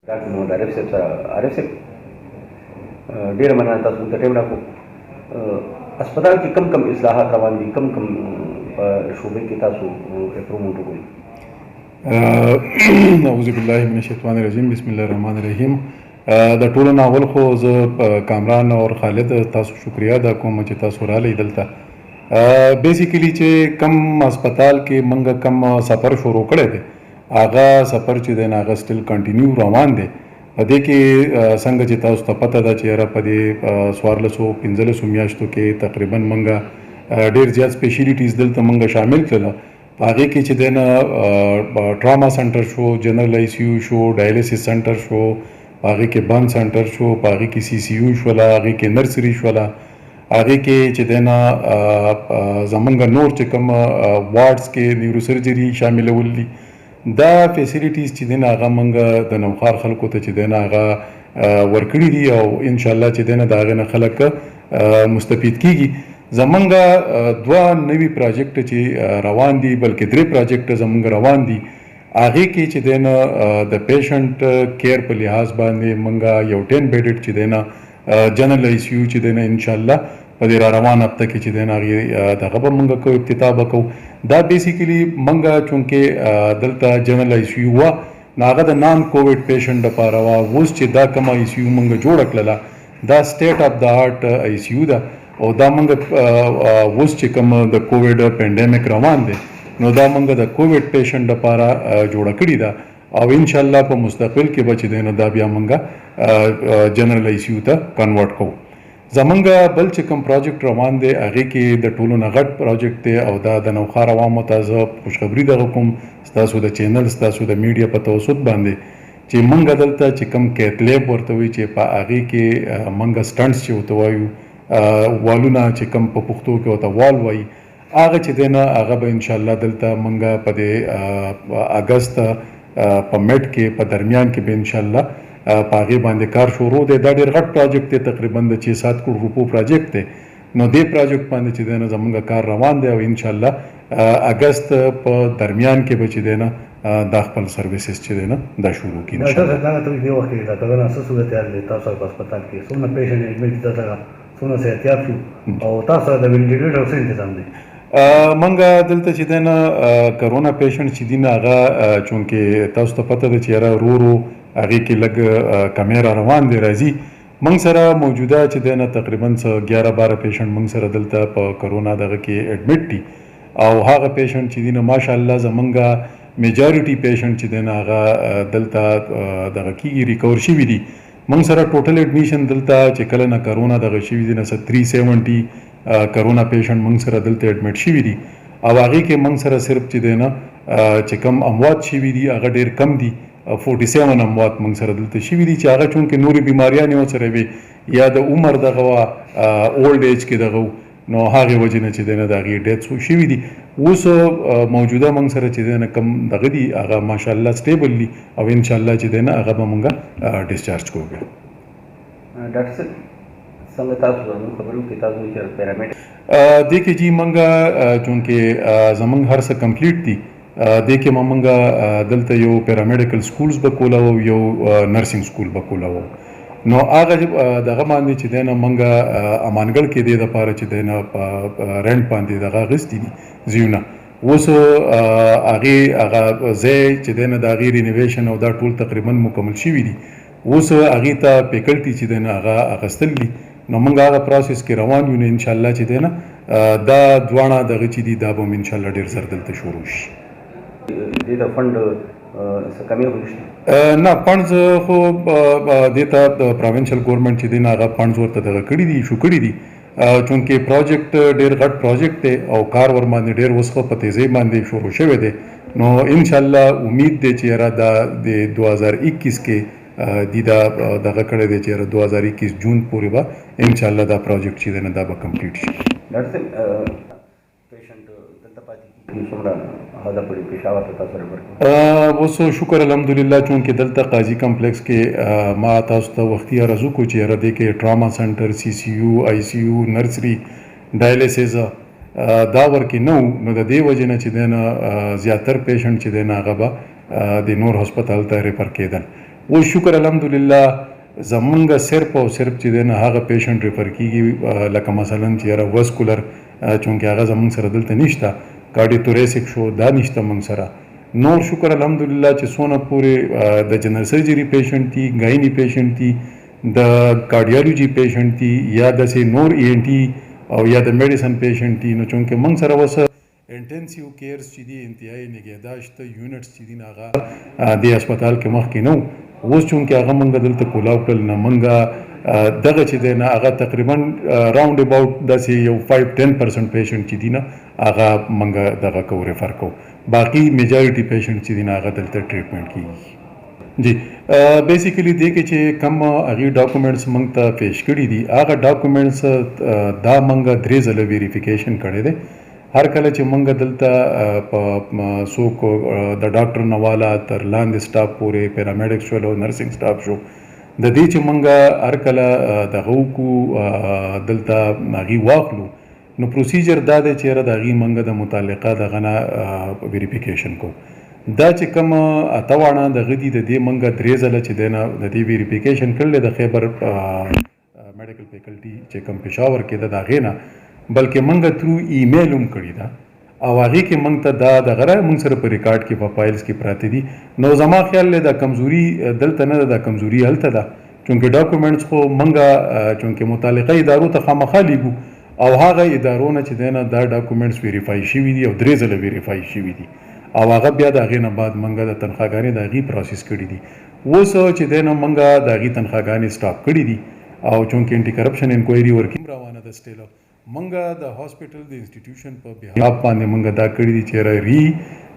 ډاکټر محمد عارف صاحب سره عارف صاحب ډېره مننه تاسو ته ټایم راکړو. اسپتال کې کم اصلاحات روان دي، کم شعبې کې تاسو امپروومنټ وکړئ؟ اعوذ بالله من الشیطان الرجیم، بسم الله الرحمن الرحیم. د ټولو نه اول خو زه کامران او خالد تاسو شکریا ادا کوم چې تاسو راغلئ دلته. بیسیکلی چې کم اسپتال کې موږ کم سفر شروع کړی دی، هغه سفر چې دی هغه سټل کنټینیو روان دی. په دې کې څنګه چې تاسو ته پته ده چې یاره په دې 14-15 میاشتو کې تقریبا موږ ډېر زیات سپیشلیټیز دلته موږ شامل کړل. په هغې کې چې دی نه ټراما سنټر شو، جنرل آی سی یو شو، ډایلیسس سنټر شو، په هغې کې بند سنټر شو، په هغې کې سی سی یو شوله، هغې کې نرسري شوله، هغې کې چې دی نه زمونږ نور چې کوم وارډس کې نیورو سرجري شاملول دي. دا فیسیلیټیز چې دی نه هغه موږ د نوښار خلکو ته چې دی نه هغه ورکړي دي او انشاءالله چې دی نه د هغې نه خلک مستفید کیږي. زمونږ 2 نوي پراجیکټ چې روان دي، بلکې 3 پراجیکټ زمونږ روان دي. هغې کې چې دی نه د پیشنټ کیر په لحاظ باندې موږ یو 10 بیډډ چې دی نه جنرل آی سی یو چې دی نه انشاءالله په دې را روان هفته کې چې دی نه هغې دغه به موږ کوو، افتتاح به کوو. دا بیسیکلي موږ چونکې دلته جنرل آی سی یو وه نو هغه د نان کووډ پیشنټ دپاره وه. اوس چې دا کومه آی سی یو موږ جوړه کړله دا سټیټ آف د آرټ آی سی یو ده او دا موږ اوس چې کوم د کووډ پینډیمک روان دی نو دا موږ د کووډ پیشنټ دپاره جوړه کړې ده او انشاءالله په مستقبل کې به چې دی نو دا بیا موږ جنرل آی سی یو ته کنورټ کوو. زمونږ بل چې کوم پراجیکټ روان دی هغې کې د ټولو نه غټ پراجیکټ دی او دا د نوښار عوامو ته زه خوشخبري دغه کوم ستاسو د چینل ستاسو د میډیا په توسط باندې چې موږ دلته چې کوم کیت لیب ورته وایي چې په هغې کې موږ سټنټس چې ورته وایو، والونه چې کوم په پښتو کې ورته وال وایي، هغه چې دی نه هغه به انشاءالله دلته موږ په دې اګست په میډ کې په درمیان کې به انشاءالله په هغې باندې کار شروع دی. دا ډېر غټ پراجیکټ دی، تقریبا د 6-7 کروڑ روپو پراجیکټ دی. نو دې پراجیکټ باندې چې دی نه زمونږ کار روان دی او انشاءالله اګست په درمیان کې به چې دی نه دا خپل سرویسز چې دی نه دا شروع کړي. ډاکټر صاحب دا ته دې وخت کې دا کله څه صورتحال دی تاسو په هسپتال کې؟ څومره پیشنټ ایډمټ دي، څومره صحتیاب شو او تاسو د وینټیلیټر څه تنظیم دی؟ موږ دلته چې دی نه کرونا پیشنټ چې دي نه هغه چونکې تاسو ته پته ده چې یاره ورو ورو هغې کې لږ کمی را روان دی راځي. موږ سره موجوده چې دی نه تقریبا 11-12 پیشنټ موږ سره دلته په کرونا دغه کې ایډمټ دي او هغه پیشنټ چې دی نه ماشاءالله زمونږ میجارټي پیشنټ چې دی نه هغه دلته دغه کېږي ریکور شوي دي. موږ سره ټوټل ایډمیشن دلته چې کله نه کرونا دغه شوي دي نه 370 کرونا پیشنټ موږ سره دلته ایډمټ شوي دي او هغې کې موږ سره صرف چې دی نه چې کم اموات شوي دي هغه ډېر کم دي. 47 اموات موږ سره دلته شوي دي چې هغه چونکې نورې بیماریانې ورسره وي یا د عمر دغه وه اولډ ایج کې دغه نو هغې وجې نه چې دی نه د هغې ډیتس شوي دي. اوس موجوده موږ سره چې دی نه کم دغه دي هغه ماشاءالله سټیبل دي او انشاءالله چې دی نه هغه به موږ ډسچارج کوو. ډاکټر صاحب څنګه تاسو زموږ خبرو کې تاسو چې پیرامډ دې کې جی موږ چونکې زموږ هر څه کمپلیټ دي دې کې موږ دلته یو پیرامیډیکل سکولز به کولاو، یو نرسنګ سکول به کولاو. نو هغه دغه باندې چې دی نه موږ امانګړ کې دې دپاره چې دی نه رینټ باندې دغه اخیستي دي ځایونه. اوس هغې هغه ځای چې دی نه د هغې رینویشن او دا ټول تقریبا مکمل شوي دي. اوس هغې ته فیکلټي چې دی نه هغه اخیستل دي. نو موږ هغه پروسس کې روان یو نو انشاءالله چې دی نه دا دواړه دغه چې دي دا به هم انشاءالله ډېر زر دلته شروع شي. دې ته فنډ څه کمی خو نشته؟ نه فنډز خو دې ته د پروینشل ګورنمنټ چې دی نه هغه فنډز ورته دغه کړي دي، ایشو کړي دي چونکې پروجیکټ ډېر غټ پروجیکټ دی او کار ور باندې ډېر اوس خو په تیزۍ باندې شروع شوی دی. نو انشاءالله امید دی چې یاره دا د 2021 کې دی دا دغه کړی دی چې یاره 2021 جون پورې به انشاءالله دا پروجیکټ چې دی نه دا به کمپلیټ شي. ډاکټر صاحب پیشنټ دلته پاتې کېږي څومره هغه پورې پېښور ته تاسو ورکړو؟ اوس شکر الحمدلله چونکې دلته قاضی کمپلیکس کې ما تاسو ته وختي عرض وکړو چې یاره دې کې ټراما سنټر، سی سی یو، آی سی یو، نرسري، ډایلیسس دا ورکې نه وو. نو د دې وجې نه چې دی نه زیاتر پیشنټ چې دی نه هغه به د نور هسپتال ته ریفر کېدل. اوس شکر الحمدلله زمونږ صرف او صرف چې دی نه هغه پیشنټ ریفر کېږي لکه مثلا چې یاره وسکولر چونکې هغه زمونږ سره دلته نشته، کارډیوتوریسک شو دا نشته مونږ سره. نور شکر الحمدلله چې څونه پورې د جنرل سرجري پیشنټ دي، ګایني پیشنټ دي، د کارډیالوجي پیشنټ دي، یا داسې نور ای این ټي او یا د میډیسن پیشنټ دي، نو چونکې مونږ سره اوس انټینسیو کیرز چې دي انتهایي نگهداشت یونټس چې دي هغه دې هسپتال کې مخکې نه وو. اوس چونکې هغه مونږ دلته کولاو کړل، نه مونږ دغه چې دی نه هغه تقریبا راوند اباؤټ داسې یو 5-10% پیشنټ چې دي نه هغه مونږ دغه کوو ریفر کوو، باقي میجارټي پیشنټ چې دي نه هغه دلته ټریټمنټ کېږي. جی بیسیکلی دی کې چې کوم هغې ډاکومنټس مونږ ته پیش کړي دي هغه ډاکومنټس دا مونږ 3 ځله ویریفیکیشن کړی دی. هر کله چې مونږ دلته په څوک د ډاکټر نه والا تر لاندې سټاف پورې پیرامیډکس شول او نرسنګ سټاف شو، د دې چې مونږ هر کله دغه وکړو دلته هغې واخلو، نو پروسیجر دا دی چې یاره د هغې مونږ د متعلقه دغه نه ویریفیکیشن کوو. دا چې کوم اته واړه دغه دي د دې مونږ 3 ځله چې دی نه د دې ویریفیکیشن کړلی د خیبر میډیکل فیکلټي چې کوم پېښور کې ده د هغې نه، بلکې مونږ تھرو ای میل هم کړي ده او هغې کې مونږ ته دا دغه مونږ سره په ریکارډ کې په فایلز کې پراته دي. نو زما خیال دی دا کمزوري دلته نه ده، دا کمزوري هلته ده، چونکې ډاکومنټس خو مونږ چونکې متعلقه ادارو ته خامخا لیږو او هغه ادارو نه چې دی نه دا ډاکومنټس ویریفای شوي دي او 3 ځله ویریفای شوي دي او هغه بیا د هغې نه بعد مونږ د تنخواګانې د هغې پروسس کړي دي. اوس چې دی نه مونږ د هغې تنخواګانې سټاپ کړي دي او چونکې انټي کرپشن انکوایري ورکې روانه ده سټیل، مونږ د هاسپټل د انسټیټیوشن په بحاف باندې مونږ دا کړي دي چې ری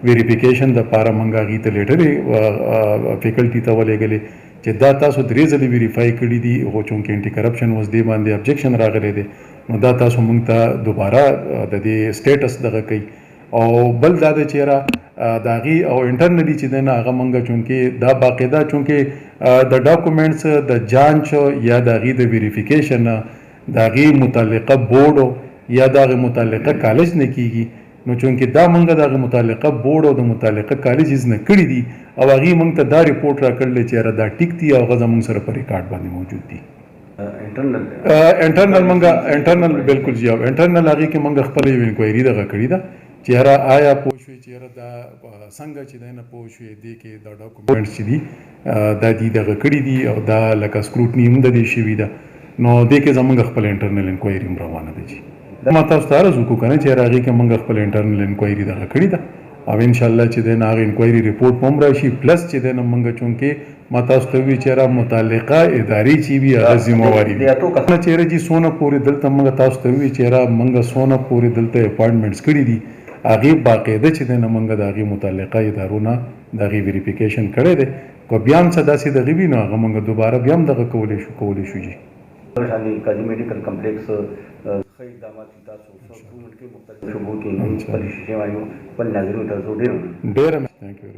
ویریفیکیشن دپاره مونږ هغې ته لیټرې فیکلټي ته ولېږلې چې دا تاسو 3 ځلې ویریفای کړي دي، خو چونکې انټي کرپشن اوس دې باندې ابجیکشن راغلی دی، نو دا تاسو مونږ ته دوباره د دې سټیټس دغه کوي. او بل دا دی چې یاره د هغې او انټرنلي چې دی نه هغه مونږ چونکې دا باقاعده چونکې د ډاکومنټس د جانچ یا د هغې د ویریفیکیشن د هغې متعلقه بورډ یا د هغې متعلقه کالج نه کېږي، نو چونکې دا مونږ د هغې متعلقه بورډ او د متعلقه کالجز نه کړي دي او هغې مونږ ته دا ریپورټ راکړلی چې یاره دا ټیک دي او هغه زمونږ سره په ریکارډ باندې موجود دي. انټرنل مونږ انټرنل بالکل جی انټرنل هغې کې مونږ خپله یو انکوایري دغه کړې ده چې یاره آیا پوه شوې چې یاره دا څنګه چې دی نه پوه شوې دې کې دا ډاکومنټس چې دي دا دي دغه کړي دي او دا لکه سکروټني هم د دې شوي ده، نو دې کې زمونږ خپل انټرنل انکوایري هم روانه ده. جی ما تاسو ته عرض وکړو که نه چې یاره هغې کې مونږ خپل انټرنل انکوایري دغه کړې ده او انشاءالله چې دی نه هغه انکوایري ریپورټ به هم راشي، پلس چې دی نه مونږ چونکې ما تاسو ته وي چې یاره متعلقه ادارې چې وي هغه ذمواري وي نه چې یاره جي څونه پورې دلته مونږ تاسو ته وي چې یاره مونږ څونه پورې دلته اپاینټمنټس کړي دي هغې باقاعده چې دی نه مونږ د هغې متعلقه ادارو نه د هغې ویریفیکیشن کړی دی، که بیا هم څه داسې دغه وي نو هغه مونږ دوباره بیا هم دغه کولی شو. جي قاضی میڈیکل کمپلیکس ښه اقدامات دي، تاسو ګورنمنټ کې مختلفو شعبو کې خپلې شیشې وایو خپل ناظرینو ته ډېر ثانک یو.